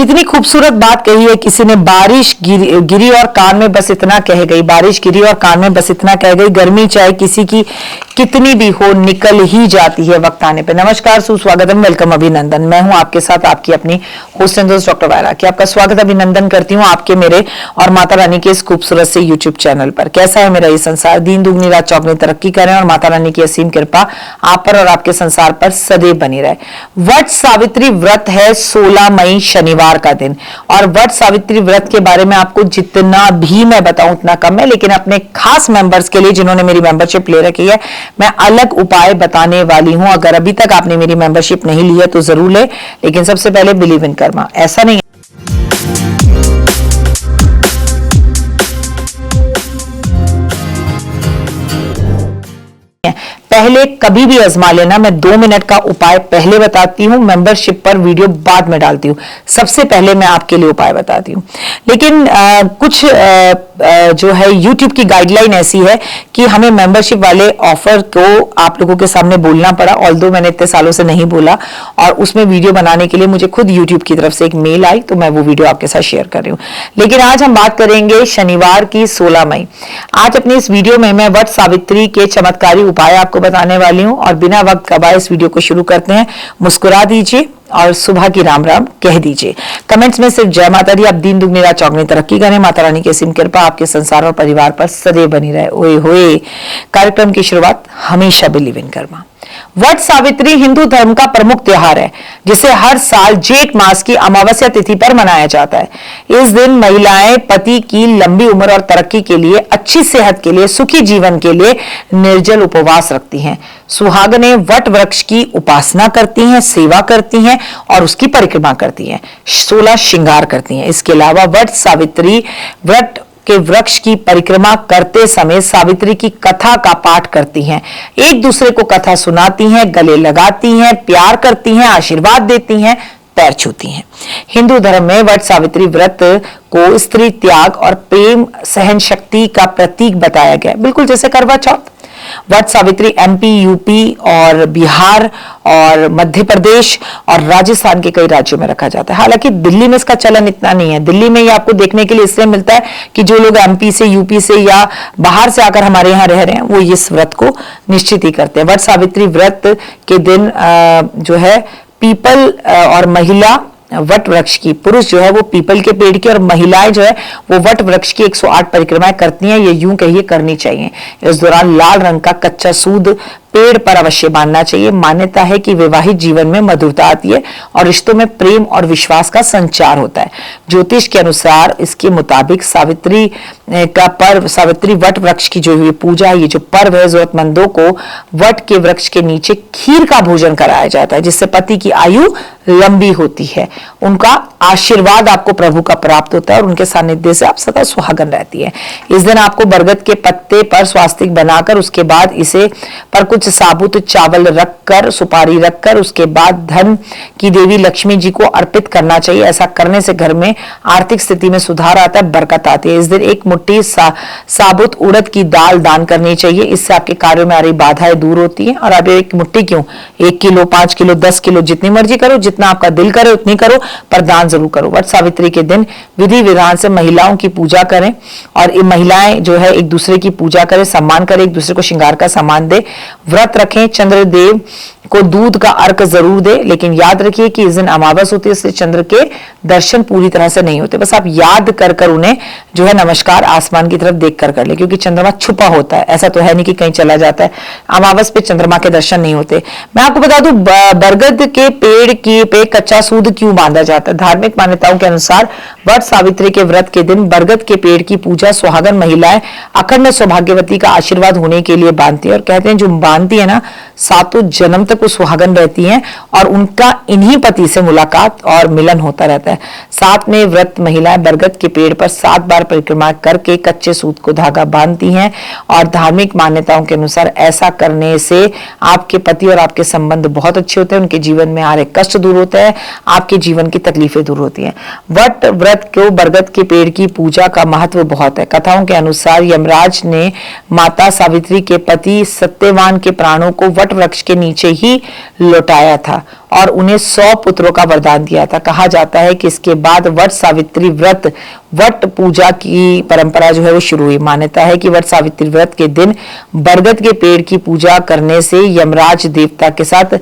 कितनी खूबसूरत बात कही है किसी ने। बारिश गिरी और कान में बस इतना कह गई, बारिश गिरी और कान में बस इतना कह गई, गर्मी चाहे किसी की कितनी भी हो निकल ही जाती है वक्त आने पे। नमस्कार, सुस्वागतम, वेलकम, अभिनंदन। मैं हूं आपके साथ आपकी अपनी होस्ट एंड दोस्त डॉक्टर वायरा की आपका स्वागत अभिनंदन करती हूं आपके, मेरे और माता रानी के इस खूबसूरत से यूट्यूब चैनल पर। कैसा है मेरा ये संसार, दिन दुगनी रात चौगनी तरक्की करें और माता रानी की असीम कृपा आप पर और आपके संसार पर सदैव बनी रहे। वट सावित्री व्रत है 16 मई शनिवार का दिन, और वट सावित्री व्रत के बारे में आपको जितना भी मैं बताऊं उतना कम है, लेकिन अपने खास मेंबर्स के लिए जिन्होंने मेरी मेंबरशिप ले रखी है मैं अलग उपाय बताने वाली हूं। अगर अभी तक आपने मेरी मेंबरशिप नहीं ली है तो जरूर ले, लेकिन सबसे पहले बिलीव इन कर्मा। ऐसा नहीं पहले कभी भी आजमा लेना। मैं 2 मिनट का उपाय पहले बताती हूं, मेंबरशिप पर वीडियो बाद में डालती हूं। सबसे पहले मैं आपके लिए उपाय बताती हूं, लेकिन कुछ जो है YouTube की गाइडलाइन ऐसी है कि हमें मेंबरशिप वाले ऑफर को आप लोगों के सामने बोलना पड़ा। ऑल्दो मैंने इतने सालों से नहीं बोला, और उसमें वीडियो बनाने के लिए मुझे खुद YouTube की तरफ से एक मेल आई, तो मैं वो वीडियो आपके साथ शेयर कर रही हूं। लेकिन आज हम बात करेंगे शनिवार की 16 मई। आज अपनी इस वीडियो में मैं वट सावित्री के चमत्कारी उपाय आपको बताने वाली हूं, और बिना वक्त गवाए इस वीडियो को शुरू करते हैं। मुस्कुरा दीजिए और सुबह की राम राम कह दीजिए। कमेंट्स में सिर्फ जय माता दी, आप दिन दुगनी रात चौगनी तरक्की करें, माता रानी की असीम कृपा आपके संसार और परिवार पर सदैव बनी रहे। ओए होए। कार्यक्रम की शुरुआत हमेशा बिलीव इन कर्मा। वट सावित्री हिंदू धर्म का प्रमुख त्योहार है, जिसे हर साल जेठ मास की अमावस्या तिथि पर मनाया जाता है। इस दिन महिलाएं पति की लंबी उम्र और तरक्की के लिए, अच्छी सेहत के लिए, सुखी जीवन के लिए निर्जल उपवास रखती हैं। सुहागनें वट वृक्ष की उपासना करती हैं, सेवा करती हैं और उसकी परिक्रमा करती हैं, 16 श्रृंगार करती हैं। इसके अलावा वट सावित्री व्रत के वृक्ष की परिक्रमा करते समय सावित्री की कथा का पाठ करती हैं, एक दूसरे को कथा सुनाती हैं, गले लगाती हैं, प्यार करती हैं, आशीर्वाद देती हैं, पैर छूती हैं। हिंदू धर्म में वट सावित्री व्रत को स्त्री त्याग और प्रेम सहन शक्ति का प्रतीक बताया गया, बिल्कुल जैसे करवा चौथ। वट सावित्री MP, UP और बिहार और मध्य प्रदेश और राजस्थान के कई राज्यों में रखा जाता है। हालांकि दिल्ली में इसका चलन इतना नहीं है। दिल्ली में ये आपको देखने के लिए इसलिए मिलता है कि जो लोग MP से, UP से या बाहर से आकर हमारे यहाँ रह रहे हैं वो इस व्रत को निश्चित ही करते हैं। वट सावित्री व्रत के दिन जो है पीपल और महिला वट वृक्ष की, पुरुष जो है वो पीपल के पेड़ की और महिलाएं जो है वो वट वृक्ष की 108 परिक्रमाएं करती हैं। ये यूं कहिए करनी चाहिए। इस दौरान लाल रंग का कच्चा सूद पेड़ पर अवश्य बांधना चाहिए। मान्यता है कि वैवाहिक जीवन में मधुरता आती है और रिश्तों में प्रेम और विश्वास का संचार होता है। ज्योतिष के अनुसार इसके मुताबिक सावित्री का पर्व, सावित्री वट वृक्ष की जो ये पूजा, ये जो पर्व है, जरूरतमंदों को वट के वृक्ष के नीचे खीर का भोजन कराया जाता है, जिससे पति की आयु लंबी होती है, उनका आशीर्वाद आपको प्रभु का प्राप्त होता है और उनके सानिध्य से आप सदा सुहागन रहती है। इस दिन आपको बरगद के पत्ते पर स्वास्तिक बनाकर उसके बाद इसे पर कुछ साबुत चावल रखकर, सुपारी रखकर, उसके बाद धन की देवी लक्ष्मी जी को अर्पित करना चाहिए। ऐसा करने से घर में आर्थिक स्थिति में सुधार आता है, बरकत आती है। इस दिन एक मुट्ठी साबुत उड़द की दाल दान करनी चाहिए। इससे आपके कार्यों में आ रही बाधाएं दूर होती हैं। और अब एक मुट्ठी क्यों, 1 किलो, 5 किलो, 10 किलो, जितनी मर्जी करो, जितना आपका दिल करे उतनी करो, पर दान जरूर करो। वट सावित्री के दिन विधि विधान से महिलाओं की पूजा करें, और महिलाएं जो है एक दूसरे की पूजा करें, सम्मान करें, एक दूसरे को श्रृंगार का सामान दे, व्रत रखें। चंद्रदेव को दूध का अर्क जरूर दे, लेकिन याद रखिए कि इस दिन अमावस होती है, इसलिए चंद्र के दर्शन पूरी तरह से नहीं होते। बस आप याद कर कर उन्हें जो है नमस्कार आसमान की तरफ देख कर ले, क्योंकि चंद्रमा छुपा होता है। ऐसा तो है नहीं कि कहीं चला जाता है। अमावस पे चंद्रमा के दर्शन नहीं होते। मैं आपको बता दूं बरगद के पेड़ पे कच्चा सूद क्यों बांधा जाता है। धार्मिक मान्यताओं के अनुसार वट सावित्री के व्रत के दिन बरगद के पेड़ की पूजा सुहागन महिलाएं अखंड सौभाग्यवती का आशीर्वाद होने के लिए बांधती है, और कहते हैं जो बांधती है ना, सातों जन्म तक वो सुहागन रहती हैं और उनका इन्हीं पति से मुलाकात और मिलन होता रहता है। साथ में व्रत महिलाएं बरगद के पेड़ पर 7 बार परिक्रमा करके कच्चे सूत को धागा बांधती हैं, और धार्मिक मान्यताओं के अनुसार ऐसा करने से आपके पति और आपके संबंध बहुत अच्छे होते हैं, उनके जीवन में आ रहे कष्ट दूर होते हैं, आपके जीवन की तकलीफें दूर होती हैं। वट व्रत को बरगद के पेड़ की पूजा का महत्व बहुत है। कथाओं के अनुसार यमराज ने माता सावित्री के पति सत्यवान के प्राणों को वट वृक्ष के नीचे ही लौटाया था और उन्हें 100 पुत्रों का वरदान दिया था। कहा जाता है कि इसके बाद वट सावित्री व्रत, वट पूजा की परंपरा जो है वो शुरू हुई। मान्यता है कि वट सावित्री व्रत के दिन बरगद के पेड़ की पूजा करने से यमराज देवता के साथ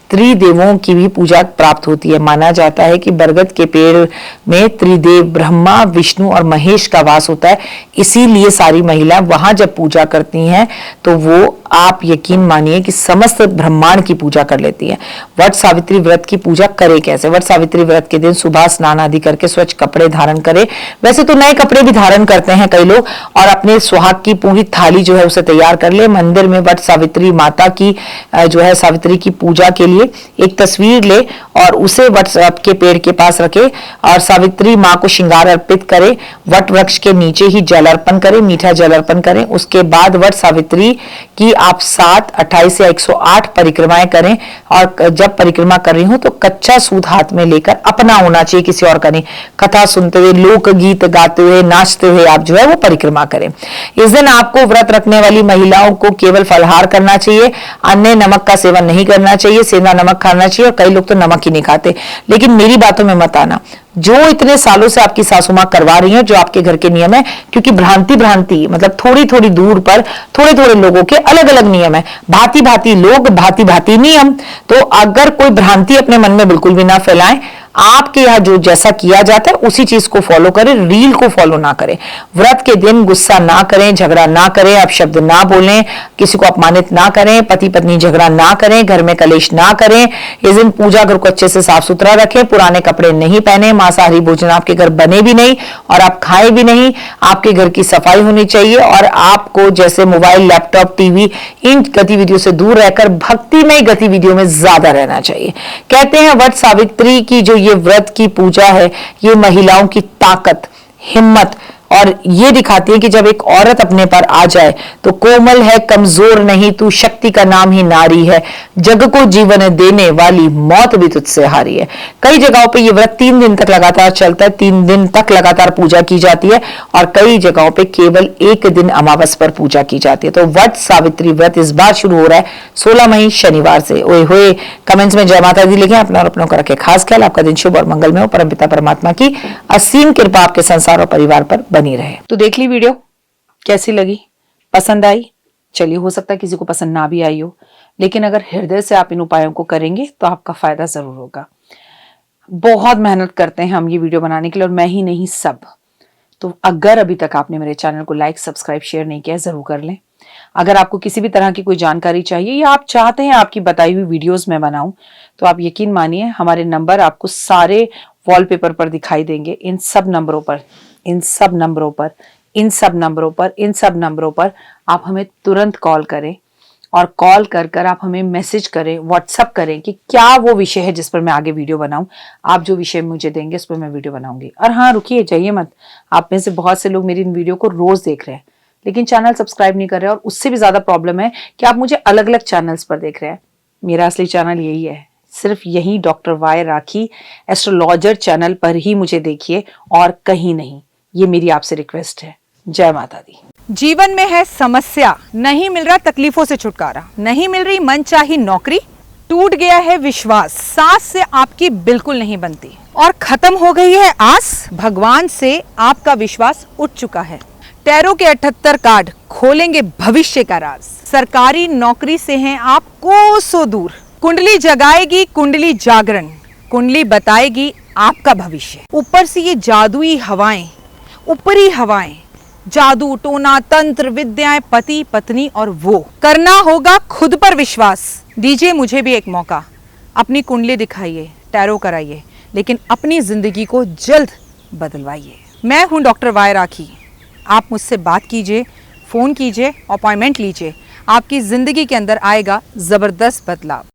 त्रिदेवों की भी पूजा प्राप्त होती है। माना जाता है कि बरगद के पेड़ में त्रिदेव ब्रह्मा, विष्णु और महेश का वास होता है, इसीलिए सारी महिलाएं वहां जब पूजा करती हैं तो वो आप यकीन मानिए कि समस्त ब्रह्मांड की पूजा कर लेती हैं। वट सावित्री व्रत की पूजा करे कैसे? वट सावित्री व्रत के दिन सुबह स्नान आदि करके स्वच्छ कपड़े धारण करें। वैसे तो नए कपड़े भी धारण करते हैं कई लोग, और अपने सुहाग की पूरी थाली जो है उसे तैयार कर ले। मंदिर में वट सावित्री माता की जो है सावित्री की पूजा के लिए एक तस्वीर ले और उसे वट के पेड़ के पास रखे और सावित्री माँ को श्रृंगार अर्पित करे। वट वृक्ष के नीचे ही जल अर्पण करें, मीठा जल अर्पण करें। उसके बाद वट सावित्री की आप 7, 28 या 108 परिक्रमाएं करें, और जब परिक्रमा कर रही हो तो कच्चा सूत हाथ में लेकर, अपना होना चाहिए, किसी और का नहीं, कथा सुनते हुए, लोक गीत गाते हुए, नाचते हुए आप जो है वो परिक्रमा करें। इस दिन आपको व्रत रखने वाली महिलाओं को केवल फलाहार करना चाहिए, अन्य नमक का सेवन नहीं करना चाहिए, सेंधा नमक खाना चाहिए, और कई लोग तो नमक ही नहीं खाते। लेकिन मेरी बातों में मत आना, जो इतने सालों से आपकी सासू मां करवा रही हैं, जो आपके घर के नियम है, क्योंकि भ्रांति मतलब थोड़ी थोड़ी दूर पर थोड़े थोड़े लोगों के अलग अलग नियम है, भांति भांति लोग, भांति भांति नियम। तो अगर कोई भ्रांति अपने मन में बिल्कुल भी ना फैलाएं, आपके यहाँ जो जैसा किया जाता है उसी चीज को फॉलो करें, रील को फॉलो ना करें। व्रत के दिन गुस्सा ना करें, झगड़ा ना करें, अपशब्द ना बोलें, किसी को अपमानित ना करें, पति पत्नी झगड़ा ना करें, घर में कलेश ना करें। इस दिन पूजा घर को अच्छे से साफ सुथरा रखें, पुराने कपड़े नहीं पहने, मांसाहारी भोजन आपके घर बने भी नहीं और आप खाए भी नहीं। आपके घर की सफाई होनी चाहिए और आपको जैसे मोबाइल, लैपटॉप, टीवी, इन गतिविधियों से दूर रहकर भक्तिमय गतिविधियों में ज्यादा रहना चाहिए। कहते हैं वट सावित्री की जो ये व्रत की पूजा है, ये महिलाओं की ताकत, हिम्मत और ये दिखाती है कि जब एक औरत अपने पर आ जाए तो कोमल है, कमजोर नहीं, तू शक्ति का नाम ही नारी है, जग को जीवन देने वाली मौत भी तुझसे हारी है। कई जगहों पे ये व्रत 3 दिन तक लगातार चलता है, 3 दिन तक लगातार पूजा की जाती है और कई जगहों पे केवल 1 दिन अमावस पर पूजा की जाती है। तो वट सावित्री व्रत इस बार शुरू हो रहा है 16 मई शनिवार से। ओए होए, कमेंट्स में जय माता दी लिखें। अपना और अपनों का रखें खास ख्याल। आपका दिन शुभ और मंगलमय हो। परमपिता परमात्मा की असीम कृपा आपके संसार और परिवार पर बनी रहे। तो देख ली वीडियो, कैसी लगी, पसंद आई? चलिए, हो सकता है किसी को पसंद ना भी आई हो, लेकिन अगर हृदय से आप इन उपायों को करेंगे तो आपका फायदा जरूर होगा। बहुत मेहनत करते हैं हम ये वीडियो बनाने के लिए, और मैं ही नहीं, सब। तो अगर अभी तक आपने मेरे चैनल को लाइक, सब्सक्राइब, शेयर नहीं किया, जरूर कर लें। अगर आपको किसी भी तरह की कोई जानकारी चाहिए या आप चाहते हैं आपकी बताई हुई वीडियोस में बनाऊं, तो आप यकीन मानिए हमारे नंबर आपको सारे वॉलपेपर पर दिखाई देंगे। इन सब नंबरों पर आप हमें तुरंत कॉल करें, और कॉल कर आप हमें मैसेज करें, व्हाट्सएप करें कि क्या वो विषय है जिस पर मैं आगे वीडियो बनाऊं। आप जो विषय मुझे देंगे उस पर मैं वीडियो बनाऊंगी। और हाँ, रुकिए, जाइए मत। आप में से बहुत से लोग मेरी इन वीडियो को रोज देख रहे हैं लेकिन चैनल सब्सक्राइब नहीं कर रहे, और उससे भी ज्यादा प्रॉब्लम है कि आप मुझे अलग अलग चैनल्स पर देख रहे हैं। मेरा असली चैनल यही है, सिर्फ यही डॉक्टर वाई राखी एस्ट्रोलॉजर चैनल पर ही मुझे देखिए और कहीं नहीं। ये मेरी आपसे रिक्वेस्ट है। जय माता दी। जीवन में है समस्या, नहीं मिल रहा तकलीफों से छुटकारा, नहीं मिल रही मनचाही नौकरी, टूट गया है विश्वास, सांस से आपकी बिल्कुल नहीं बनती और खत्म हो गई है आस, भगवान से आपका विश्वास उठ चुका है। टैरो के 78 कार्ड खोलेंगे भविष्य का राज। सरकारी नौकरी से हैं आप कोसों दूर। कुंडली जगाएगी कुंडली जागरण, कुंडली बताएगी आपका भविष्य। ऊपर से ये जादुई हवाएं, ऊपरी हवाएं, जादू, टोना, तंत्र, विद्याएं, पति पत्नी और वो। करना होगा खुद पर विश्वास। दीजिए मुझे भी एक मौका, अपनी कुंडली दिखाइए, टैरो कराइए, लेकिन अपनी जिंदगी को जल्द बदलवाइए। मैं हूं डॉक्टर वाई राखी। आप मुझसे बात कीजिए, फोन कीजिए, अपॉइंटमेंट लीजिए। आपकी जिंदगी के अंदर आएगा जबरदस्त बदलाव।